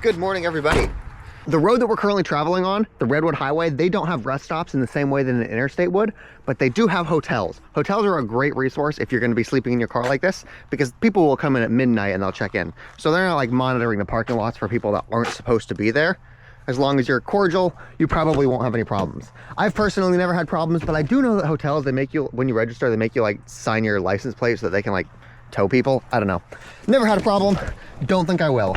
Good morning, everybody. The road that we're currently traveling on, the Redwood Highway, they don't have rest stops in the same way that an interstate would, but they do have hotels. Hotels are a great resource if you're going to be sleeping in your car like this, because people will come in at midnight and they'll check in. So they're not like monitoring the parking lots for people that aren't supposed to be there. As long as you're cordial, you probably won't have any problems. I've personally never had problems, but I do know that hotels, they make you, when you register, they make you like sign your license plate so that they can like tow people. I don't know. Never had a problem. Don't think I will.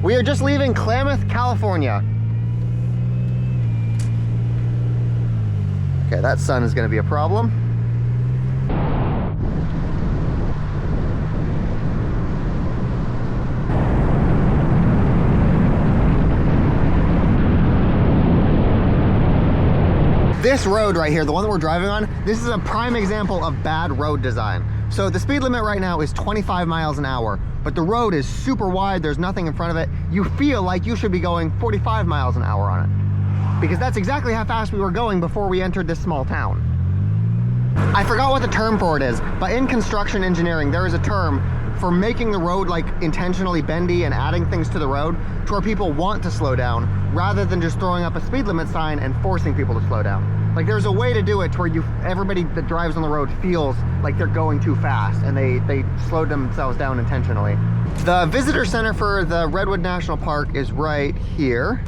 We are just leaving Klamath, California. Okay, that sun is going to be a problem. This road right here, the one that we're driving on, this is a prime example of bad road design. So the speed limit right now is 25 miles an hour, but the road is super wide, there's nothing in front of it. You feel like you should be going 45 miles an hour on it, because that's exactly how fast we were going before we entered this small town. I forgot what the term for it is, but in construction engineering, there is a term for making the road like intentionally bendy and adding things to the road to where people want to slow down rather than just throwing up a speed limit sign and forcing people to slow down. Like there's a way to do it to where everybody that drives on the road feels like they're going too fast and they slowed themselves down intentionally. The visitor center for the Redwood National Park is right here.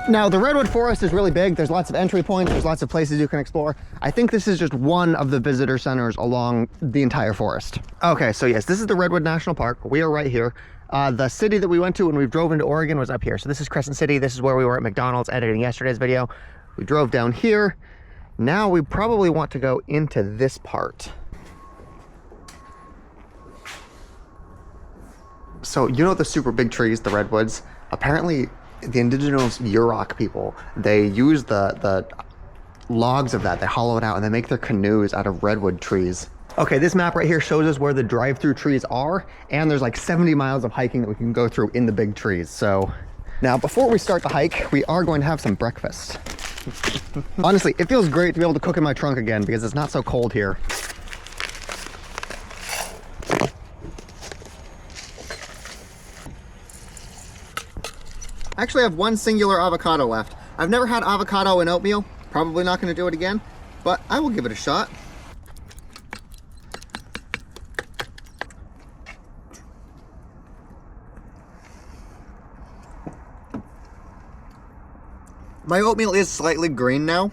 Now, the Redwood Forest is really big. There's lots of entry points. There's lots of places you can explore. I think this is just one of the visitor centers along the entire forest. Okay, so yes, this is the Redwood National Park. We are right here. The city that we went to when we drove into Oregon was up here. So this is Crescent City. This is where we were at McDonald's editing yesterday's video. We drove down here. Now we probably want to go into this part. So you know the super big trees, the redwoods? Apparently, the indigenous Yurok people, they use the logs of that, they hollow it out and they make their canoes out of redwood trees. Okay, this map right here shows us where the drive-through trees are, and there's like 70 miles of hiking that we can go through in the big trees. So now before we start the hike, we are going to have some breakfast. Honestly, it feels great to be able to cook in my trunk again because it's not so cold here. I actually have one singular avocado left. I've never had avocado and oatmeal. Probably not going to do it again, but I will give it a shot. My oatmeal is slightly green now,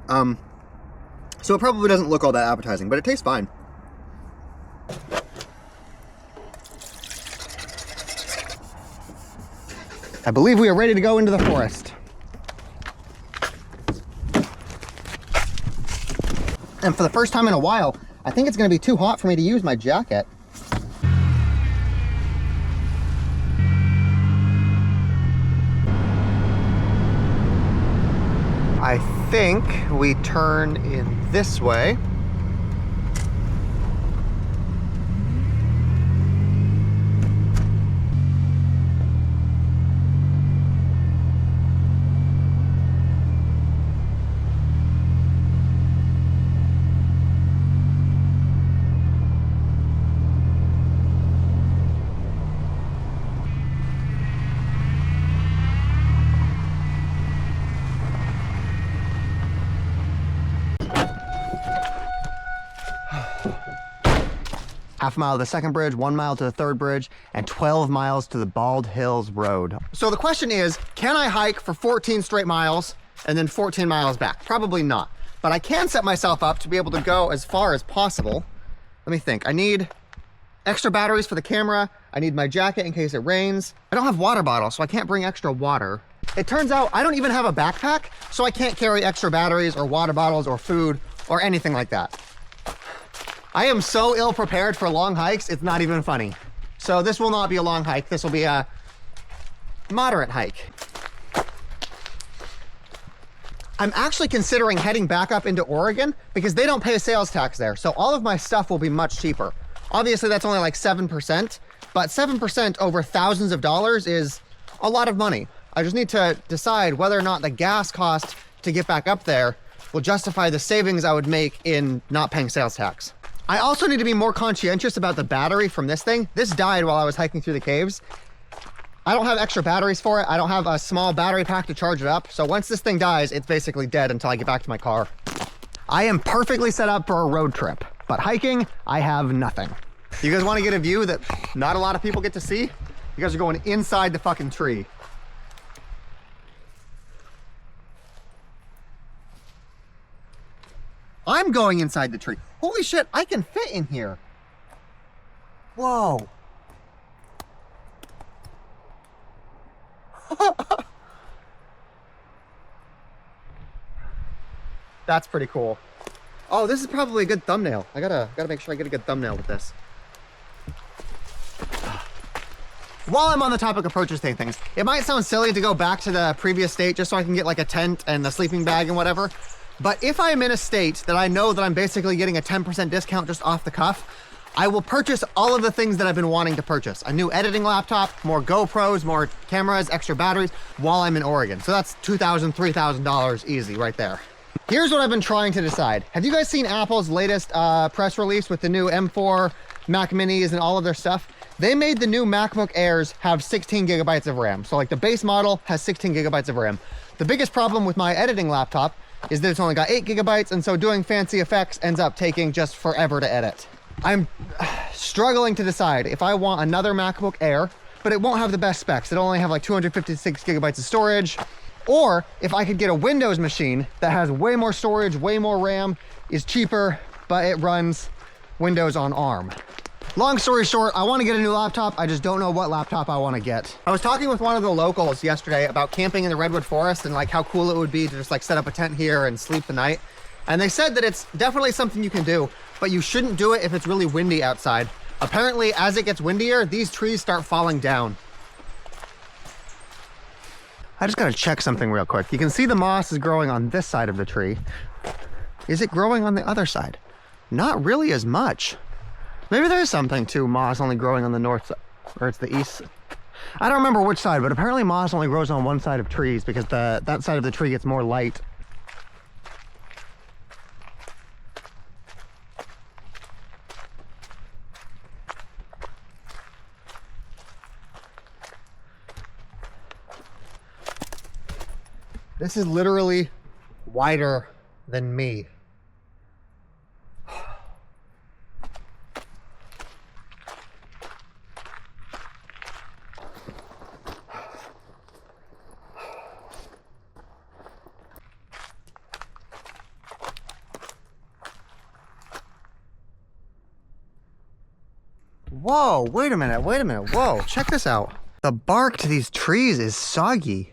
so it probably doesn't look all that appetizing, but it tastes fine. I believe we are ready to go into the forest. And for the first time in a while, I think it's going to be too hot for me to use my jacket. I think we turn in this way. Half a mile to the second bridge, 1 mile to the third bridge, and 12 miles to the Bald Hills Road. So the question is, can I hike for 14 straight miles and then 14 miles back? Probably not. But I can set myself up to be able to go as far as possible. Let me think. I need extra batteries for the camera. I need my jacket in case it rains. I don't have water bottles, so I can't bring extra water. It turns out I don't even have a backpack, so I can't carry extra batteries or water bottles or food or anything like that. I am so ill prepared for long hikes, it's not even funny. So this will not be a long hike. This will be a moderate hike. I'm actually considering heading back up into Oregon because they don't pay a sales tax there. So all of my stuff will be much cheaper. Obviously that's only like 7%, but 7% over thousands of dollars is a lot of money. I just need to decide whether or not the gas cost to get back up there will justify the savings I would make in not paying sales tax. I also need to be more conscientious about the battery from this thing. This died while I was hiking through the caves. I don't have extra batteries for it. I don't have a small battery pack to charge it up. So once this thing dies, it's basically dead until I get back to my car. I am perfectly set up for a road trip, but hiking, I have nothing. You guys want to get a view that not a lot of people get to see? You guys are going inside the fucking tree. I'm going inside the tree. Holy shit, I can fit in here. Whoa. That's pretty cool. Oh, this is probably a good thumbnail. I gotta make sure I get a good thumbnail with this. While I'm on the topic of purchasing things, it might sound silly to go back to the previous state just so I can get like a tent and the sleeping bag and whatever. But if I'm in a state that I know that I'm basically getting a 10% discount just off the cuff, I will purchase all of the things that I've been wanting to purchase. A new editing laptop, more GoPros, more cameras, extra batteries while I'm in Oregon. So that's $2,000, $3,000 easy right there. Here's what I've been trying to decide. Have you guys seen Apple's latest press release with the new M4 Mac Minis and all of their stuff? They made the new MacBook Airs have 16 gigabytes of RAM. So like the base model has 16 gigabytes of RAM. The biggest problem with my editing laptop is that it's only got 8 gigabytes, and so doing fancy effects ends up taking just forever to edit. I'm struggling to decide if I want another MacBook Air, but it won't have the best specs. It'll only have like 256 gigabytes of storage, or if I could get a Windows machine that has way more storage, way more RAM, is cheaper, but it runs Windows on ARM. Long story short, I want to get a new laptop. I just don't know what laptop I want to get. I was talking with one of the locals yesterday about camping in the Redwood forest and like how cool it would be to just like set up a tent here and sleep the night. And they said that it's definitely something you can do, but you shouldn't do it if it's really windy outside. Apparently, as it gets windier, these trees start falling down. I just gotta check something real quick. You can see the moss is growing on this side of the tree. Is it growing on the other side? Not really as much. Maybe there's something to moss only growing on the north side, or it's the east. I don't remember which side, but apparently moss only grows on one side of trees because that side of the tree gets more light. This is literally wider than me. Whoa, wait a minute, whoa, check this out. The bark to these trees is soggy.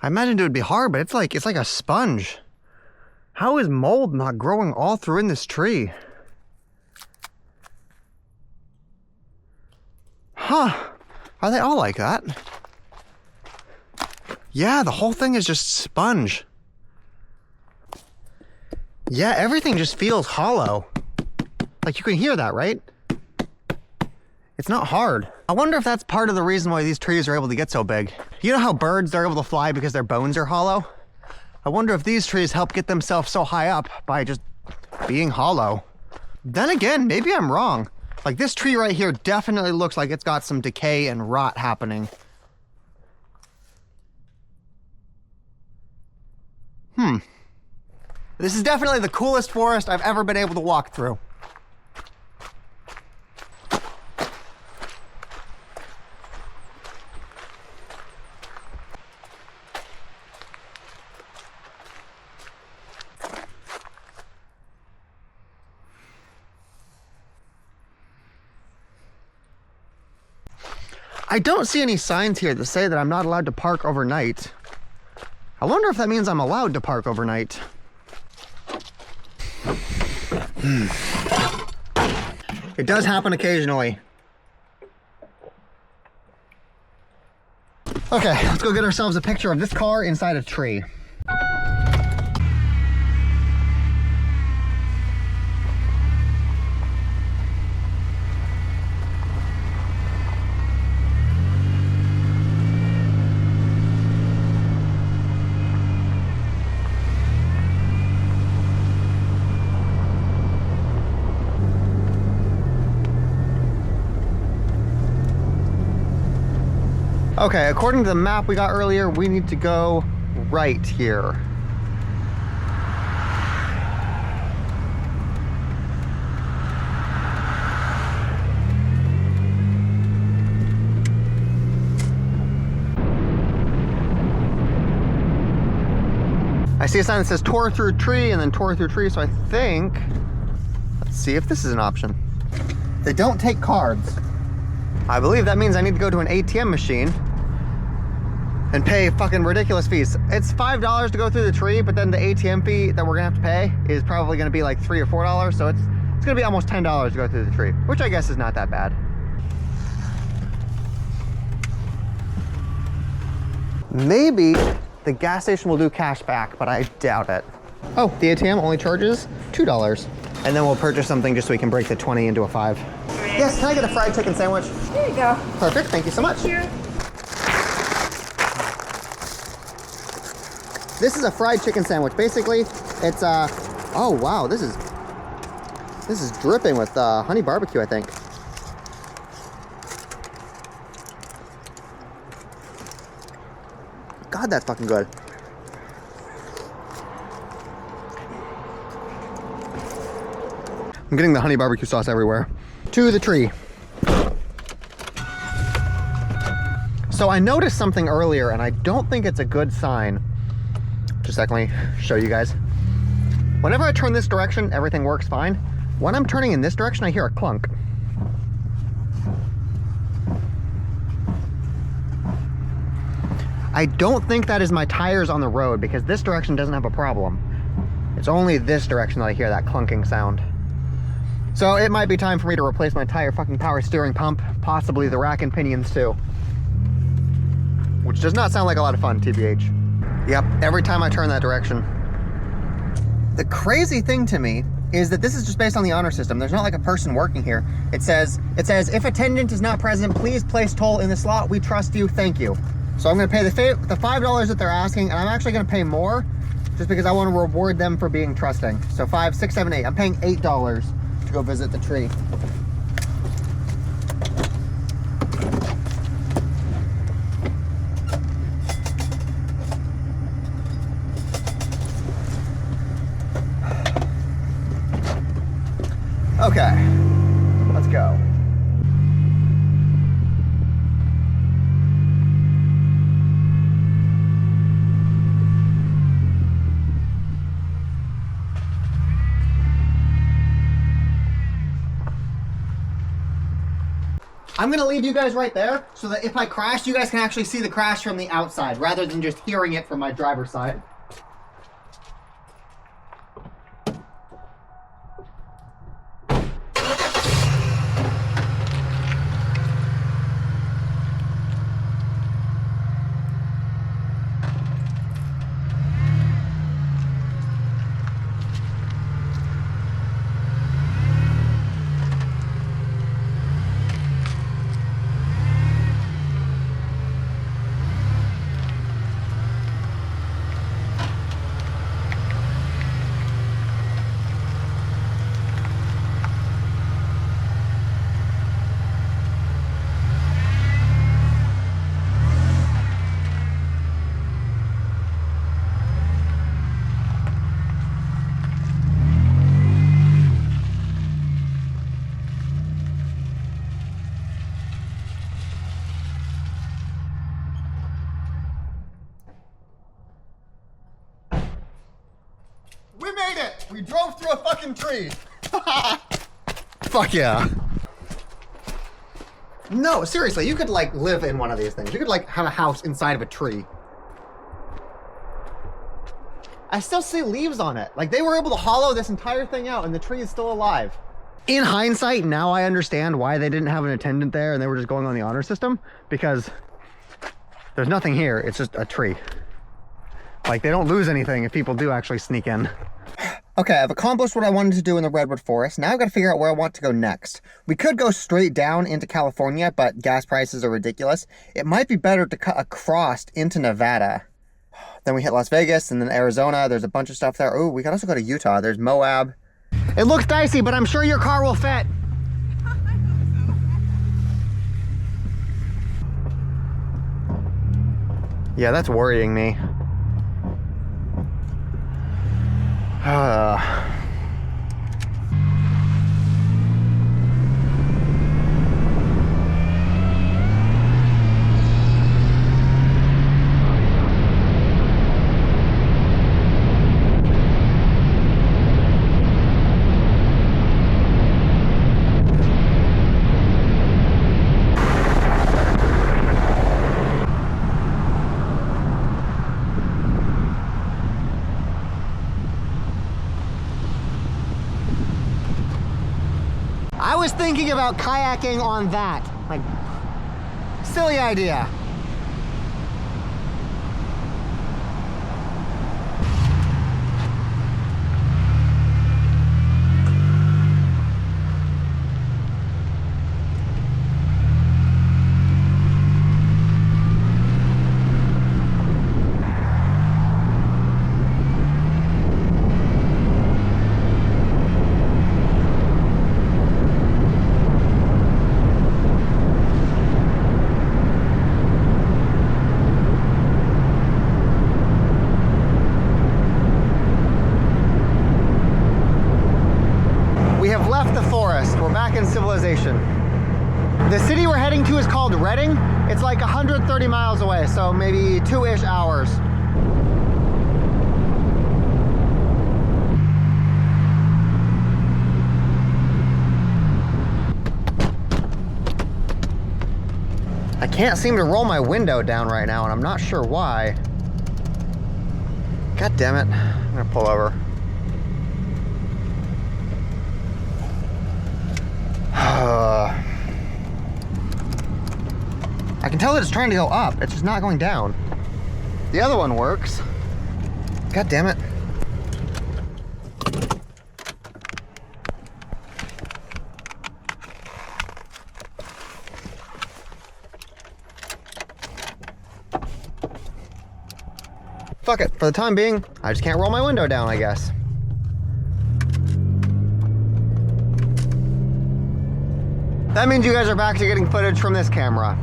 I imagined it would be hard, but it's like a sponge. How is mold not growing all through in this tree? Huh, are they all like that? Yeah, the whole thing is just sponge. Yeah, everything just feels hollow. Like you can hear that, right? It's not hard. I wonder if that's part of the reason why these trees are able to get so big. You know how birds are able to fly because their bones are hollow? I wonder if these trees help get themselves so high up by just being hollow. Then again, maybe I'm wrong. Like this tree right here definitely looks like it's got some decay and rot happening. This is definitely the coolest forest I've ever been able to walk through. I don't see any signs here that say that I'm not allowed to park overnight. I wonder if that means I'm allowed to park overnight. It does happen occasionally. Okay, let's go get ourselves a picture of this car inside a tree. Okay, according to the map we got earlier, we need to go right here. I see a sign that says tore through tree and then tore through tree, so I think, let's see if this is an option. They don't take cards. I believe that means I need to go to an ATM machine and pay fucking ridiculous fees. It's $5 to go through the tree, but then the ATM fee that we're gonna have to pay is probably gonna be like $3 or $4, so it's gonna be almost $10 to go through the tree, which I guess is not that bad. Maybe the gas station will do cash back, but I doubt it. Oh, the ATM only charges $2. And then we'll purchase something just so we can break the 20 into a 5. Yes, can I get a fried chicken sandwich? There you go. Perfect, thank you so much. Thank you. This is a fried chicken sandwich. Basically, it's oh wow, this is dripping with honey barbecue, I think. God, that's fucking good. I'm getting the honey barbecue sauce everywhere. To the tree. So I noticed something earlier, and I don't think it's a good sign. Just a second, let me show you guys. Whenever I turn this direction, everything works fine. When I'm turning in this direction, I hear a clunk. I don't think that is my tires on the road, because this direction doesn't have a problem. It's only this direction that I hear that clunking sound. So it might be time for me to replace my entire fucking power steering pump, possibly the rack and pinions too. Which does not sound like a lot of fun, TBH. Yep, every time I turn that direction. The crazy thing to me is that this is just based on the honor system. There's not like a person working here. It says, if attendant is not present, please place toll in the slot. We trust you, thank you. So I'm gonna pay the $5 that they're asking, and I'm actually gonna pay more just because I wanna reward them for being trusting. So 5, 6, 7, 8, I'm paying $8 to go visit the tree. Okay, let's go. I'm gonna leave you guys right there so that if I crash, you guys can actually see the crash from the outside rather than just hearing it from my driver's side. We made it! We drove through a fucking tree! Fuck yeah. No, seriously, you could like live in one of these things. You could like have a house inside of a tree. I still see leaves on it. Like they were able to hollow this entire thing out and the tree is still alive. In hindsight, now I understand why they didn't have an attendant there and they were just going on the honor system, because There's nothing here, it's just a tree. Like, they don't lose anything if people do actually sneak in. Okay, I've accomplished what I wanted to do in the Redwood Forest. Now I've got to figure out where I want to go next. We could go straight down into California, but gas prices are ridiculous. It might be better to cut across into Nevada. Then we hit Las Vegas and then Arizona. There's a bunch of stuff there. Oh, we can also go to Utah. There's Moab. It looks dicey, but I'm sure your car will fit. Yeah, that's worrying me. I was thinking about kayaking on that. Like, silly idea. Civilization. The city we're heading to is called Redding. It's like 130 miles away, so maybe 2-ish hours. I can't seem to roll my window down right now, and I'm not sure why. God damn it. I'm gonna pull over. I can tell that it's trying to go up. It's just not going down. The other one works. God damn it. Fuck it. For the time being, I just can't roll my window down, I guess. That means you guys are back to getting footage from this camera.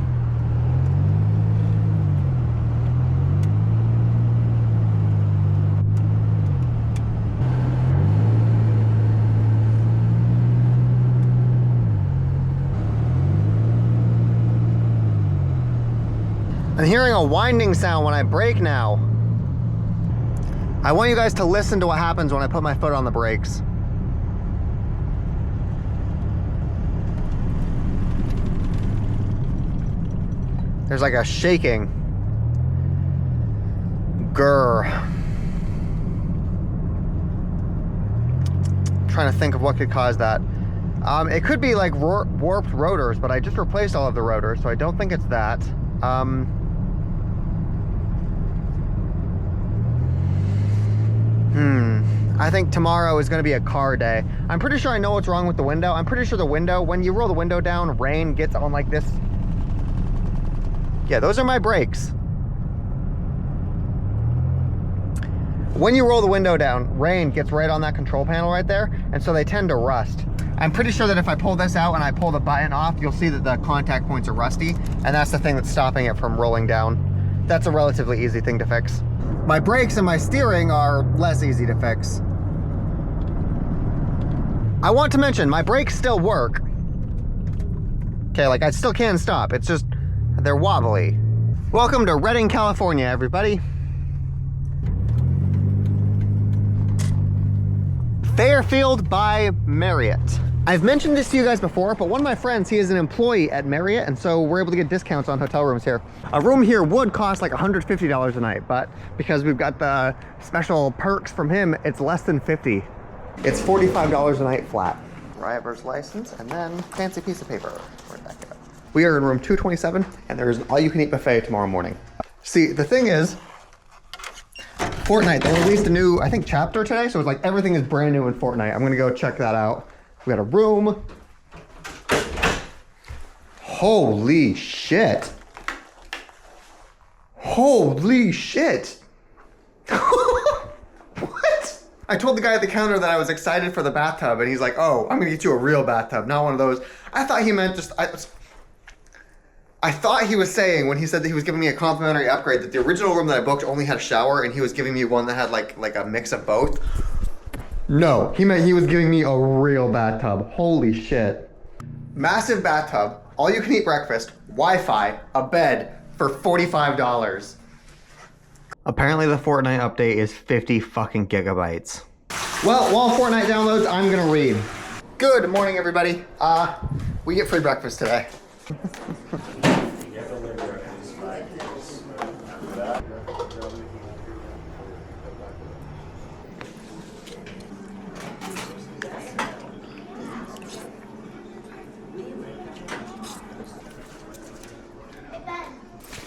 I'm hearing a winding sound when I brake now. I want you guys to listen to what happens when I put my foot on the brakes. There's like a shaking. Grr. Trying to think of what could cause that. It could be like warped rotors, but I just replaced all of the rotors, so I don't think it's that. I think tomorrow is going to be a car day. I'm pretty sure I know what's wrong with the window. I'm pretty sure the window, when you roll the window down, rain gets on like this. Yeah, those are my brakes. When you roll the window down, rain gets right on that control panel right there, and so they tend to rust. I'm pretty sure that if I pull this out and I pull the button off, you'll see that the contact points are rusty, and that's the thing that's stopping it from rolling down. That's a relatively easy thing to fix. My brakes and my steering are less easy to fix. I want to mention, my brakes still work. Okay, like I still can stop, it's just, they're wobbly. Welcome to Redding, California, everybody. Fairfield by Marriott. I've mentioned this to you guys before, but one of my friends, he is an employee at Marriott, and so we're able to get discounts on hotel rooms here. A room here would cost like $150 a night, but because we've got the special perks from him, it's less than $50. It's $45 a night flat. Driver's license, and then fancy piece of paper. Where'd that go? We are in room 227, and there's an all-you-can-eat buffet tomorrow morning. See, the thing is, Fortnite, they released a new, I think, chapter today, so it's like everything is brand new in Fortnite. I'm gonna go check that out. We got a room. Holy shit. Holy shit. What? I told the guy at the counter that I was excited for the bathtub, and he's like, oh, I'm gonna get you a real bathtub, not one of those. I thought he meant just, I thought he was saying when he said that he was giving me a complimentary upgrade that the original room that I booked only had a shower and he was giving me one that had like a mix of both. No, he meant he was giving me a real bathtub. Holy shit. Massive bathtub, all you can eat breakfast, Wi-Fi, a bed for $45. Apparently the Fortnite update is 50 fucking gigabytes. Well, while Fortnite downloads, I'm gonna read. Good morning, everybody. We get free breakfast today.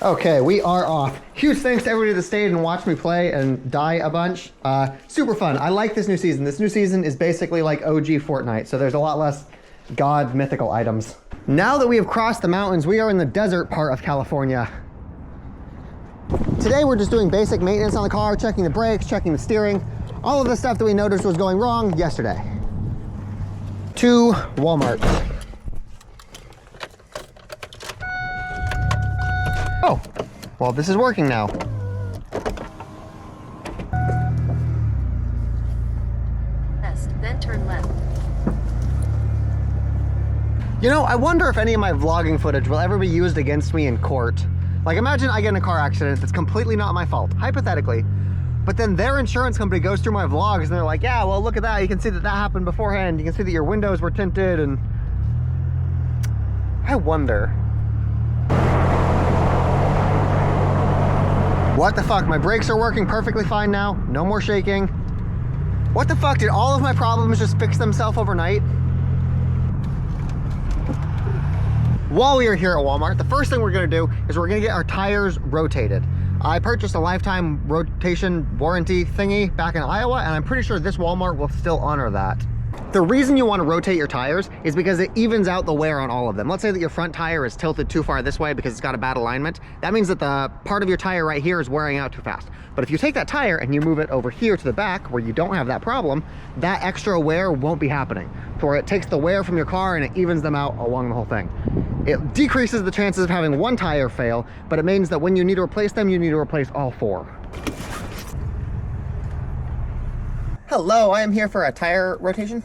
Okay, we are off. Huge thanks to everybody that stayed and watched me play and die a bunch. Super fun. I like this new season. This new season is basically like OG Fortnite, so there's a lot less god mythical items. Now that we have crossed the mountains, we are in the desert part of California. Today we're just doing basic maintenance on the car, checking the brakes, checking the steering, all of the stuff that we noticed was going wrong yesterday. To Walmart. Oh, well, this is working now. Then turn left. You know, I wonder if any of my vlogging footage will ever be used against me in court. Like, imagine I get in a car accident that's completely not my fault, hypothetically, but then their insurance company goes through my vlogs and they're like, yeah, well, look at that. You can see that that happened beforehand. You can see that your windows were tinted, and I wonder. What the fuck? My brakes are working perfectly fine now. No more shaking. What the fuck? Did all of my problems just fix themselves overnight? While we are here at Walmart, the first thing we're gonna do is we're gonna get our tires rotated. I purchased a lifetime rotation warranty thingy back in Iowa, and I'm pretty sure this Walmart will still honor that. The reason you want to rotate your tires is because it evens out the wear on all of them. Let's say that your front tire is tilted too far this way because it's got a bad alignment. That means that the part of your tire right here is wearing out too fast. But if you take that tire and you move it over here to the back where you don't have that problem, that extra wear won't be happening. So it takes the wear from your car and it evens them out along the whole thing. It decreases the chances of having one tire fail, but it means that when you need to replace them, you need to replace all four. Hello, I am here for a tire rotation.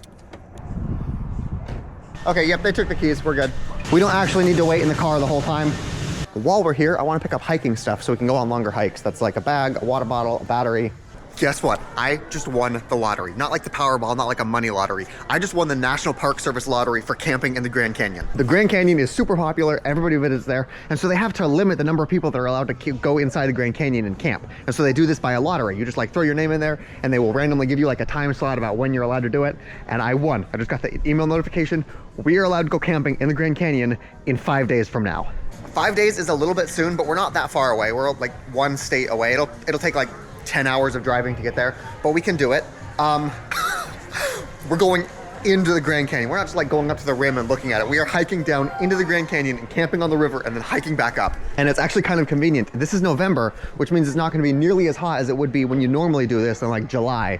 Okay, yep, they took the keys, we're good. We don't actually need to wait in the car the whole time. While we're here, I want to pick up hiking stuff so we can go on longer hikes. That's like a bag, a water bottle, a battery. Guess what? I just won the lottery. Not like the Powerball, not like a money lottery. I just won the National Park Service lottery for camping in the Grand Canyon. The Grand Canyon is super popular, everybody visits there, and so they have to limit the number of people that are allowed to go inside the Grand Canyon and camp. And so they do this by a lottery. You just like throw your name in there, and they will randomly give you like a time slot about when you're allowed to do it, and I won. I just got the email notification. We are allowed to go camping in the Grand Canyon in 5 days from now. 5 days is a little bit soon, but we're not that far away. We're like one state away. It'll take like 10 hours of driving to get there, but we can do it. We're going into the Grand Canyon. We're not just like going up to the rim and looking at it. We are hiking down into the Grand Canyon and camping on the river and then hiking back up. And it's actually kind of convenient. This is November, which means it's not going to be nearly as hot as it would be when you normally do this in like July.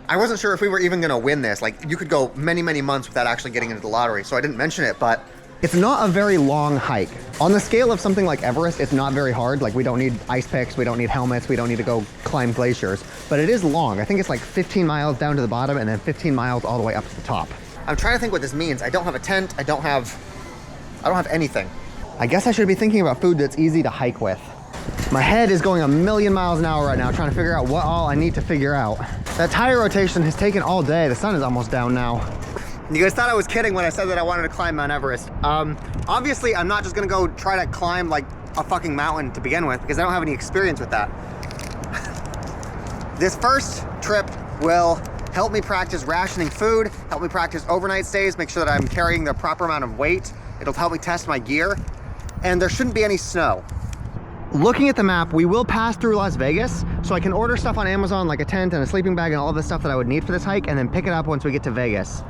I wasn't sure if we were even going to win this. Like, you could go many, many months without actually getting into the lottery, so I didn't mention it, but it's not a very long hike. On the scale of something like Everest, it's not very hard. Like, we don't need ice picks, we don't need helmets, we don't need to go climb glaciers, but it is long. I think it's like 15 miles down to the bottom and then 15 miles all the way up to the top. I'm trying to think what this means. I don't have a tent, I don't have anything. I guess I should be thinking about food that's easy to hike with. My head is going a million miles an hour right now, trying to figure out what all I need to figure out. That tire rotation has taken all day. The sun is almost down now. You guys thought I was kidding when I said that I wanted to climb Mount Everest. Obviously, I'm not just gonna go try to climb like a fucking mountain to begin with because I don't have any experience with that. This first trip will help me practice rationing food, help me practice overnight stays, make sure that I'm carrying the proper amount of weight. It'll help me test my gear, and there shouldn't be any snow. Looking at the map, we will pass through Las Vegas, so I can order stuff on Amazon like a tent and a sleeping bag and all of the stuff that I would need for this hike, and then pick it up once we get to Vegas.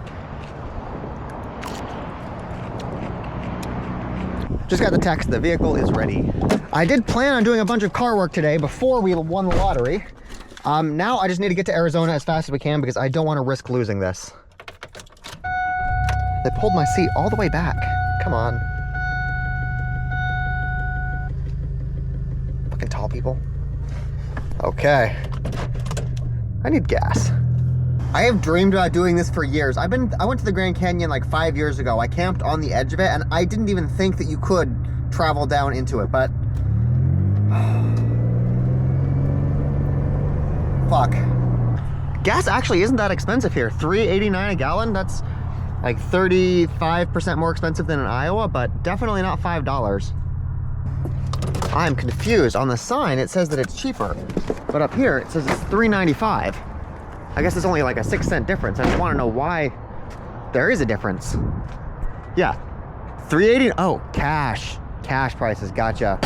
Just got the text, the vehicle is ready. I did plan on doing a bunch of car work today before we won the lottery. Now I just need to get to Arizona as fast as we can because I don't want to risk losing this. They pulled my seat all the way back. Come on. Fucking tall people. Okay. I need gas. I have dreamed about doing this for years. I went to the Grand Canyon like 5 years ago. I camped on the edge of it and I didn't even think that you could travel down into it, but fuck. Gas actually isn't that expensive here. $3.89 a gallon. That's like 35% more expensive than in Iowa, but definitely not $5. I'm confused. On the sign, it says that it's cheaper, but up here it says it's $3.95. I guess it's only like a 6-cent difference. I just want to know why there is a difference. Yeah, $3.80. Oh, cash prices. Gotcha.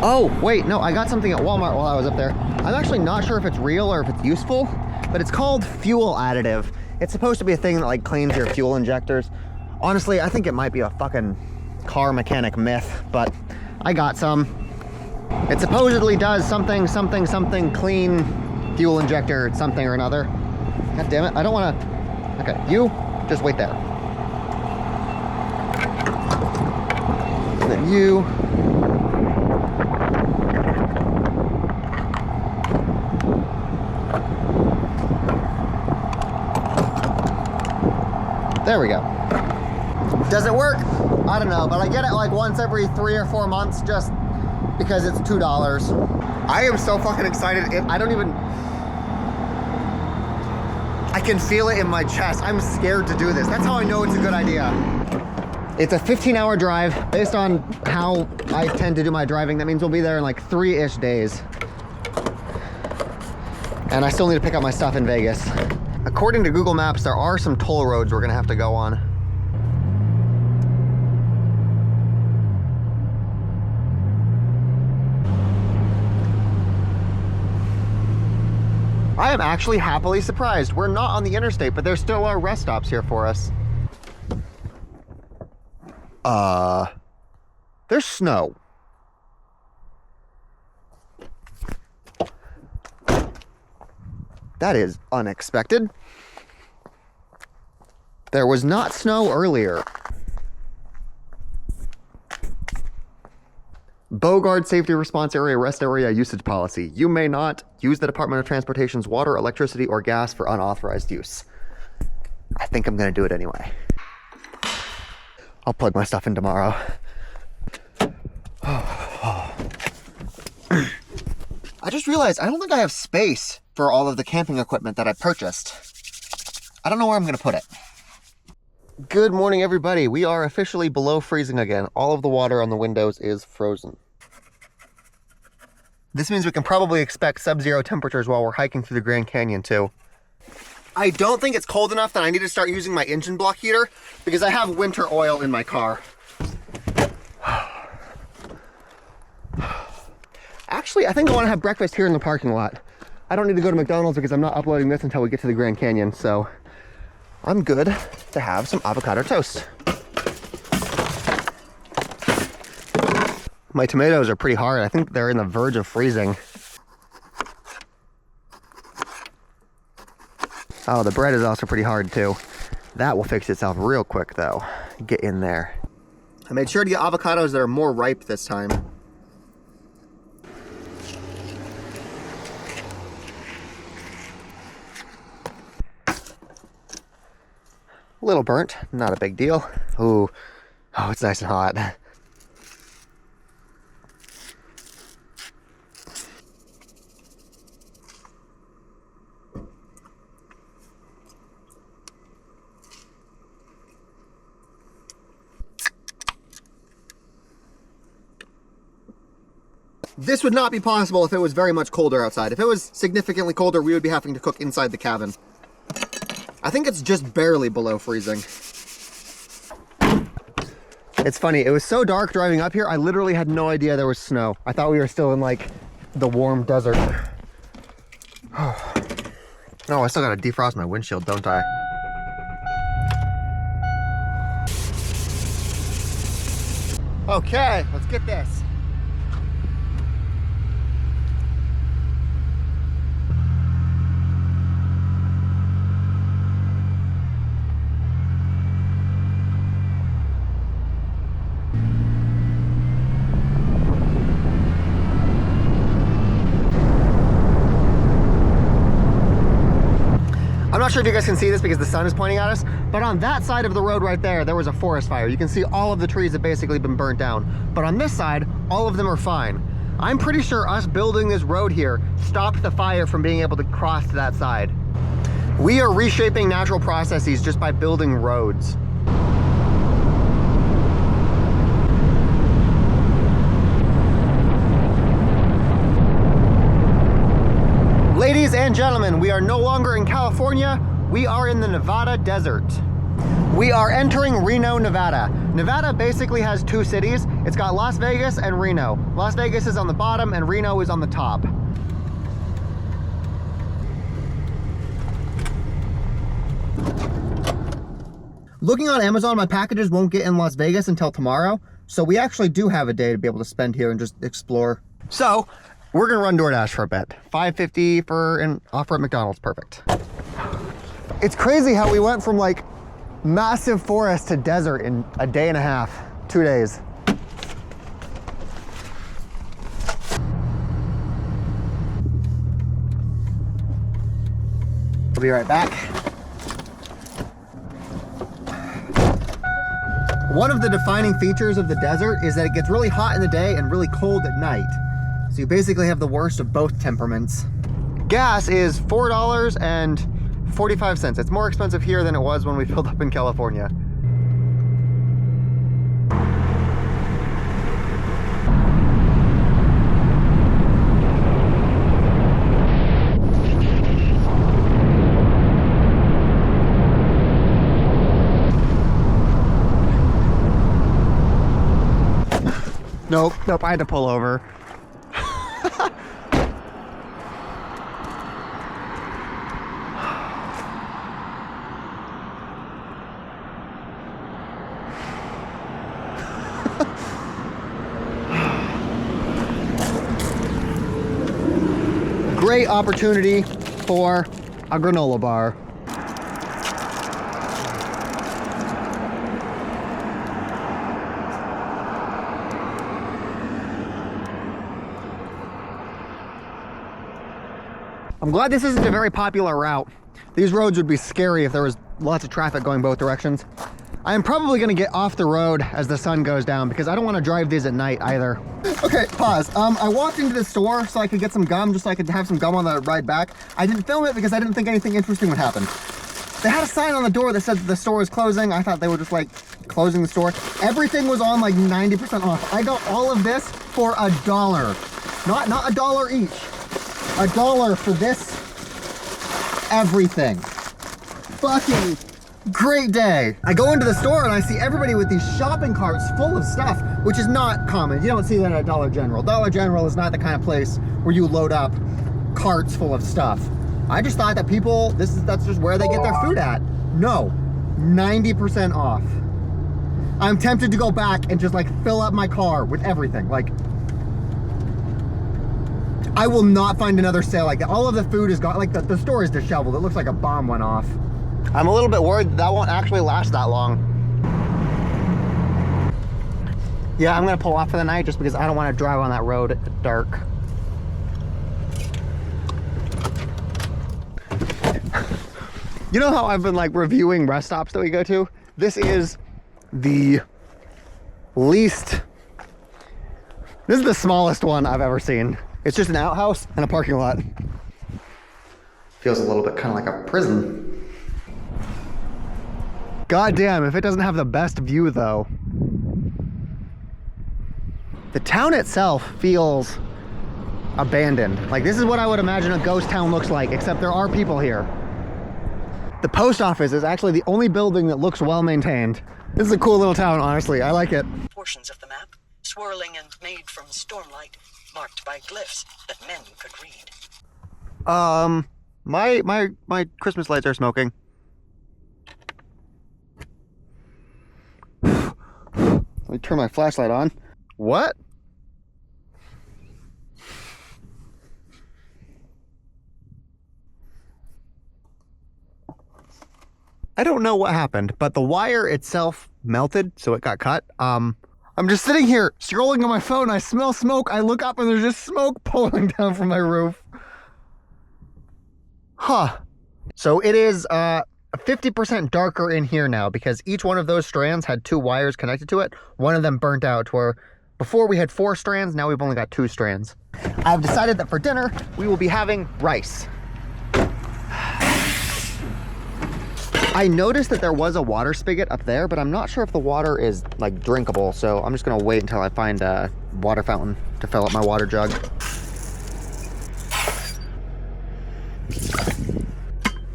Oh, wait, no, I got something at Walmart while I was up there. I'm actually not sure if it's real or if it's useful, but it's called fuel additive. It's supposed to be a thing that like cleans your fuel injectors. Honestly, I think it might be a fucking car mechanic myth, but I got some. It supposedly does something clean fuel injector, something or another. God damn it, I don't want to. Okay, you just wait there. And then you. There we go. Does it work? I don't know, but I get it like once every 3 or 4 months just because it's $2. I am so fucking excited. I can feel it in my chest. I'm scared to do this. That's how I know it's a good idea. It's a 15-hour drive. Based on how I tend to do my driving, that means we'll be there in like 3-ish days. And I still need to pick up my stuff in Vegas. According to Google Maps, there are some toll roads we're gonna have to go on. I am actually happily surprised. We're not on the interstate, but there still are rest stops here for us. There's snow. That is unexpected. There was not snow earlier. Bogard Safety Response Area Rest Area Usage Policy. You may not use the Department of Transportation's water, electricity, or gas for unauthorized use. I think I'm gonna do it anyway. I'll plug my stuff in tomorrow. I just realized I don't think I have space for all of the camping equipment that I purchased. I don't know where I'm gonna put it. Good morning, everybody. We are officially below freezing again. All of the water on the windows is frozen. This means we can probably expect sub-zero temperatures while we're hiking through the Grand Canyon too. I don't think it's cold enough that I need to start using my engine block heater because I have winter oil in my car. Actually, I think I want to have breakfast here in the parking lot. I don't need to go to McDonald's because I'm not uploading this until we get to the Grand Canyon, so I'm good to have some avocado toast. My tomatoes are pretty hard. I think they're in the verge of freezing. Oh, the bread is also pretty hard too. That will fix itself real quick though. Get in there. I made sure to get avocados that are more ripe this time. A little burnt, not a big deal. Ooh, oh, it's nice and hot. This would not be possible if it was very much colder outside. If it was significantly colder, we would be having to cook inside the cabin. I think it's just barely below freezing. It's funny, it was so dark driving up here, I literally had no idea there was snow. I thought we were still in like the warm desert. Oh, I still gotta defrost my windshield, don't I? Okay, let's get this. I'm not sure if you guys can see this because the sun is pointing at us, but on that side of the road right there, there was a forest fire. You can see all of the trees have basically been burnt down. But on this side, all of them are fine. I'm pretty sure us building this road here stopped the fire from being able to cross to that side. We are reshaping natural processes just by building roads. Ladies and gentlemen, we are no longer in California, we are in the Nevada desert. We are entering Reno, Nevada. Nevada basically has two cities. It's got Las Vegas and Reno. Las Vegas is on the bottom and Reno is on the top. Looking on Amazon, my packages won't get in Las Vegas until tomorrow, so we actually do have a day to be able to spend here and just explore. So, we're gonna run DoorDash for a bit. $5.50 for an offer at McDonald's, perfect. It's crazy how we went from like massive forest to desert in a day and a half, 2 days. We'll be right back. One of the defining features of the desert is that it gets really hot in the day and really cold at night. So you basically have the worst of both temperaments. Gas is $4.45. It's more expensive here than it was when we filled up in California. Nope, I had to pull over. Great opportunity for a granola bar. I'm glad this isn't a very popular route. These roads would be scary if there was lots of traffic going both directions. I am probably gonna get off the road as the sun goes down because I don't want to drive these at night either. Okay, pause. I walked into the store so I could get some gum, just so I could have some gum on the ride back. I didn't film it because I didn't think anything interesting would happen. They had a sign on the door that said the store is closing. I thought they were just like closing the store. Everything was on like 90% off. I got all of this for $1. Not $1 each. $1 for this everything. Fucking great day. I go into the store and I see everybody with these shopping carts full of stuff, which is not common. You don't see that at Dollar General. Dollar General is not the kind of place where you load up carts full of stuff. I just thought that people, that's just where they get their food at. No, 90% off. I'm tempted to go back and just like fill up my car with everything. Like, I will not find another sale like that. All of the food is gone. Like the store is disheveled. It looks like a bomb went off. I'm a little bit worried that won't actually last that long. Yeah, I'm gonna pull off for the night just because I don't want to drive on that road at dark. You know how I've been like reviewing rest stops that we go to? This is the least, this is the smallest one I've ever seen. It's just an outhouse and a parking lot. Feels a little bit kind of like a prison. God damn, if it doesn't have the best view though. The town itself feels abandoned. Like this is what I would imagine a ghost town looks like, except there are people here. The post office is actually the only building that looks well maintained. This is a cool little town, honestly. I like it. Portions of the map, swirling and made from stormlight, marked by glyphs that men could read. My Christmas lights are smoking. Let me turn my flashlight on. What? I don't know what happened, but the wire itself melted, so it got cut. I'm just sitting here scrolling on my phone. I smell smoke. I look up and there's just smoke pouring down from my roof. Huh. So it is 50% darker in here now because each one of those strands had 2 wires connected to it. One of them burnt out to where before we had 4 strands, now we've only got 2 strands. I've decided that for dinner, we will be having rice. I noticed that there was a water spigot up there, but I'm not sure if the water is like drinkable. So I'm just gonna wait until I find a water fountain to fill up my water jug.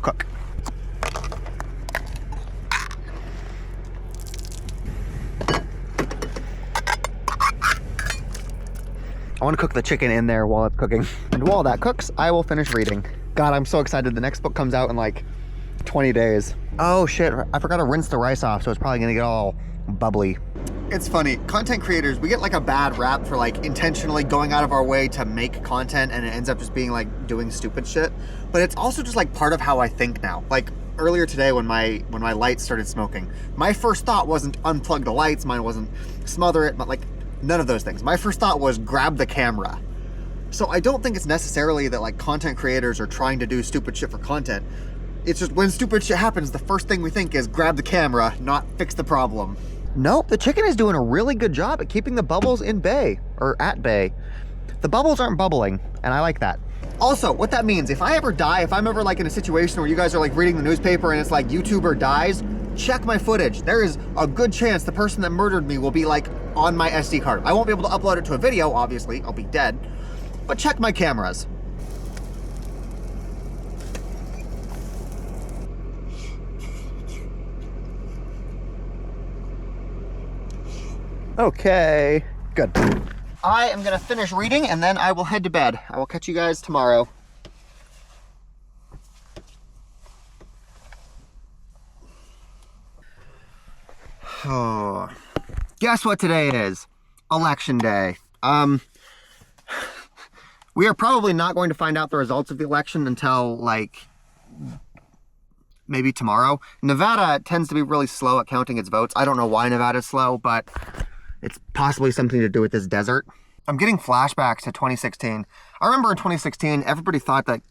Cook. I want to cook the chicken in there while it's cooking. And while that cooks, I will finish reading. God, I'm so excited. The next book comes out in like 20 days. Oh shit, I forgot to rinse the rice off, so it's probably gonna get all bubbly. It's funny, content creators, we get like a bad rap for like intentionally going out of our way to make content and it ends up just being like doing stupid shit. But it's also just like part of how I think now. Like earlier today when my lights started smoking, my first thought wasn't unplug the lights, mine wasn't smother it, but like none of those things. My first thought was grab the camera. So I don't think it's necessarily that like content creators are trying to do stupid shit for content. It's just when stupid shit happens, the first thing we think is grab the camera, not fix the problem. Nope, the chicken is doing a really good job at keeping the bubbles in bay, or at bay. The bubbles aren't bubbling, and I like that. Also, what that means, if I ever die, if I'm ever like in a situation where you guys are like reading the newspaper and it's like YouTuber dies, check my footage. There is a good chance the person that murdered me will be like on my SD card. I won't be able to upload it to a video, obviously, I'll be dead, but check my cameras. Okay, good. I am gonna finish reading and then I will head to bed. I will catch you guys tomorrow. Oh, guess what today is? Election day. We are probably not going to find out the results of the election until like maybe tomorrow. Nevada tends to be really slow at counting its votes. I don't know why Nevada's slow, but it's possibly something to do with this desert. I'm getting flashbacks to 2016. I remember in 2016, everybody thought that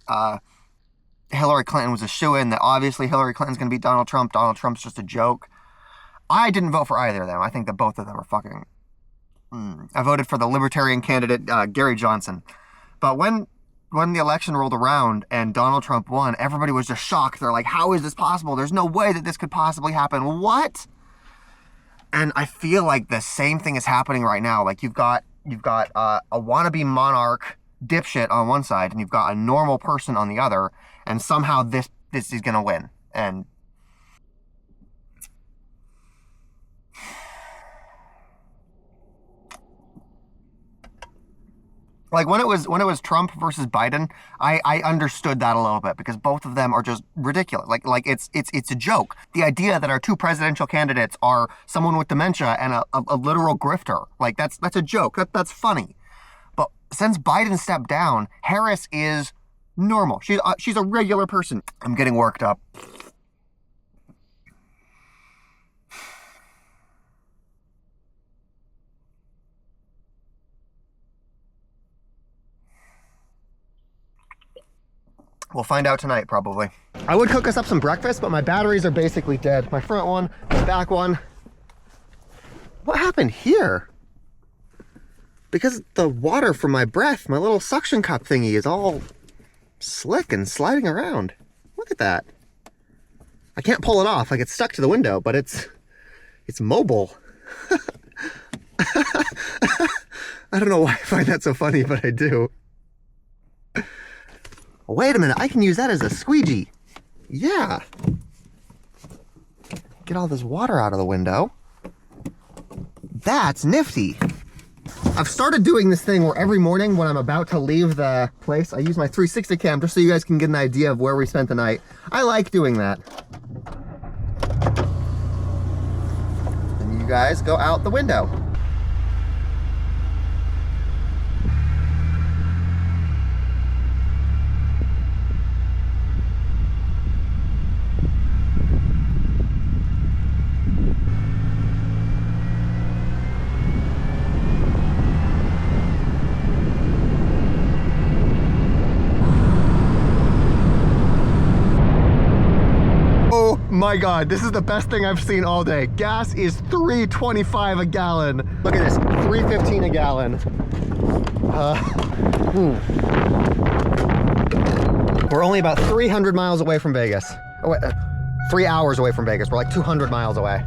Hillary Clinton was a shoo-in, that obviously Hillary Clinton's gonna beat Donald Trump. Donald Trump's just a joke. I didn't vote for either of them. I think that both of them are fucking... I voted for the Libertarian candidate, Gary Johnson. But when the election rolled around and Donald Trump won, everybody was just shocked. They're like, how is this possible? There's no way that this could possibly happen. What? And I feel like the same thing is happening right now. Like you've got a wannabe monarch dipshit on one side, and you've got a normal person on the other, and somehow this is gonna win. And like when it was Trump versus Biden, I understood that a little bit because both of them are just ridiculous. Like it's a joke. The idea that our 2 presidential candidates are someone with dementia and a literal grifter, like that's a joke. That's funny. But since Biden stepped down, Harris is normal. She's a regular person. I'm getting worked up. We'll find out tonight, probably. I would cook us up some breakfast, but my batteries are basically dead. My front one, my back one. What happened here? Because the water from my breath, my little suction cup thingy is all slick and sliding around. Look at that. I can't pull it off. Like it's stuck to the window, but it's mobile. I don't know why I find that so funny, but I do. Wait a minute, I can use that as a squeegee. Yeah. Get all this water out of the window. That's nifty. I've started doing this thing where every morning when I'm about to leave the place, I use my 360 cam just so you guys can get an idea of where we spent the night. I like doing that. And you guys go out the window. Oh my God, this is the best thing I've seen all day. Gas is $3.25 a gallon. Look at this, $3.15 a gallon. We're only about 300 miles away from Vegas. Oh, wait, 3 hours away from Vegas. We're like 200 miles away.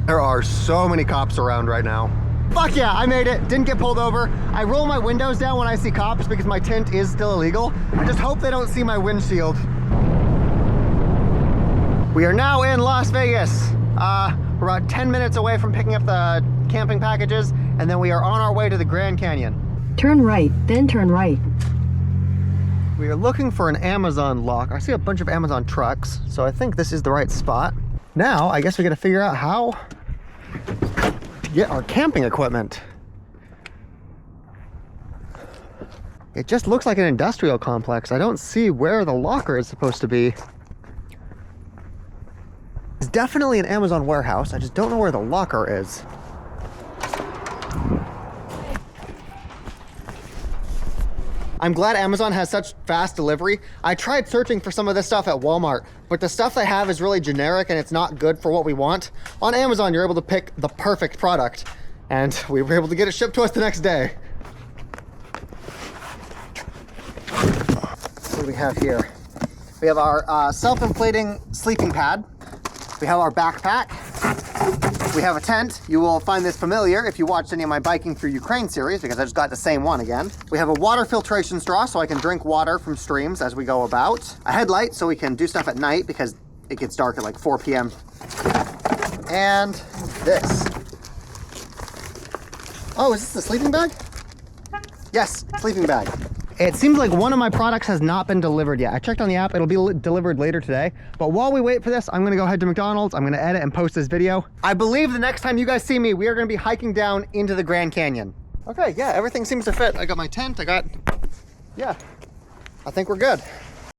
There are so many cops around right now. Fuck yeah, I made it. Didn't get pulled over. I roll my windows down when I see cops because my tint is still illegal. I just hope they don't see my windshield. We are now in Las Vegas. We're about 10 minutes away from picking up the camping packages, and then we are on our way to the Grand Canyon. Turn right, then turn right. We are looking for an Amazon lock. I see a bunch of Amazon trucks, so I think this is the right spot. Now, I guess we gotta figure out how to get our camping equipment. It just looks like an industrial complex. I don't see where the locker is supposed to be. It's definitely an Amazon warehouse. I just don't know where the locker is. I'm glad Amazon has such fast delivery. I tried searching for some of this stuff at Walmart, but the stuff they have is really generic and it's not good for what we want. On Amazon, you're able to pick the perfect product, and we were able to get it shipped to us the next day. What do we have here? We have our self-inflating sleeping pad. We have our backpack. We have a tent. You will find this familiar if you watched any of my Biking Through Ukraine series, because I just got the same one again. We have a water filtration straw so I can drink water from streams as we go about. A headlight so we can do stuff at night because it gets dark at like 4 p.m. And this. Oh, is this the sleeping bag? Yes, sleeping bag. It seems like one of my products has not been delivered yet. I checked on the app, it'll be delivered later today. But while we wait for this, I'm gonna go head to McDonald's. I'm gonna edit and post this video. I believe the next time you guys see me, we are gonna be hiking down into the Grand Canyon. Okay, yeah, everything seems to fit. I got my tent, yeah, I think we're good.